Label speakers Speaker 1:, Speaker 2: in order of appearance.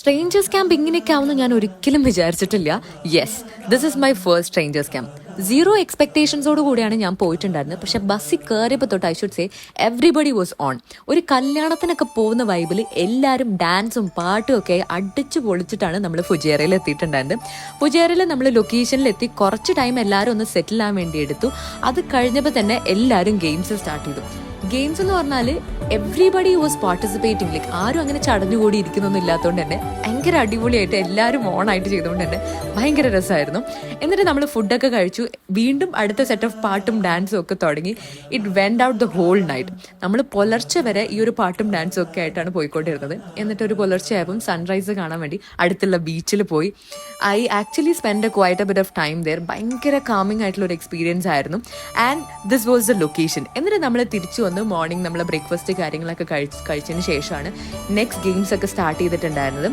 Speaker 1: Strangers camp ഇങ്ങനെയൊക്കെ ആവുമെന്ന് ഞാൻ ഒരിക്കലും വിചാരിച്ചിട്ടില്ല. Yes, this is my first strangers camp. Zero എക്സ്പെക്ടേഷൻസോട് കൂടിയാണ് ഞാൻ പോയിട്ടുണ്ടായിരുന്നത്. പക്ഷെ ബസ്സിൽ കയറിയപ്പോൾ തൊട്ട് I should say everybody was on. ഒരു കല്യാണത്തിനൊക്കെ പോകുന്ന വൈബിൽ എല്ലാവരും ഡാൻസും പാട്ടും ഒക്കെ അടിച്ചു പൊളിച്ചിട്ടാണ് നമ്മൾ ഫുജിയറയിൽ എത്തിയിട്ടുണ്ടായിരുന്നത്. ഫുജിയറയിൽ നമ്മൾ ലൊക്കേഷനിൽ എത്തി കുറച്ച് ടൈം എല്ലാവരും ഒന്ന് സെറ്റിൽ ആവാൻ വേണ്ടി എടുത്തു. അത് കഴിഞ്ഞപ്പോൾ തന്നെ എല്ലാവരും ഗെയിംസ് സ്റ്റാർട്ട് ചെയ്തു. ഗെയിംസ് എന്ന് പറഞ്ഞാൽ എവ്രിബഡി വാസ് പാർട്ടിസിപ്പേറ്റിംഗ്. ലൈക്ക് ആരും അങ്ങനെ ചടഞ്ഞുകൂടി ഇരിക്കുന്നൊന്നും ഇല്ലാത്തതുകൊണ്ട് തന്നെ ഭയങ്കര അടിപൊളിയായിട്ട് എല്ലാവരും ഓണായിട്ട് ചെയ്തുകൊണ്ട് തന്നെ ഭയങ്കര രസമായിരുന്നു. എന്നിട്ട് നമ്മൾ ഫുഡൊക്കെ കഴിച്ചു. വീണ്ടും അടുത്ത സെറ്റ് ഓഫ് പാട്ടും ഡാൻസും ഒക്കെ തുടങ്ങി. It went out the whole night. നമ്മൾ പുലർച്ചെ വരെ ഈ ഒരു പാട്ടും ഡാൻസും ഒക്കെ ആയിട്ടാണ് പോയിക്കൊണ്ടിരുന്നത്. എന്നിട്ട് ഒരു പുലർച്ചെ ആയപ്പം സൺറൈസ് കാണാൻ വേണ്ടി അടുത്തുള്ള ബീച്ചിൽ പോയി. I actually spend a quite a bit of time there. ഭയങ്കര കാമിങ് ആയിട്ടുള്ള ഒരു എക്സ്പീരിയൻസ് ആയിരുന്നു. And this was the location. എന്നിട്ട് നമ്മൾ തിരിച്ചു വന്ന് മോർണിംഗ് നമ്മൾ ബ്രേക്ക്ഫാസ്റ്റ് കാര്യങ്ങളൊക്കെ കഴിച്ചതിന് ശേഷമാണ് നെക്സ്റ്റ് ഗെയിംസ് ഒക്കെ സ്റ്റാർട്ട് ചെയ്തിട്ടുണ്ടായിരുന്നത്.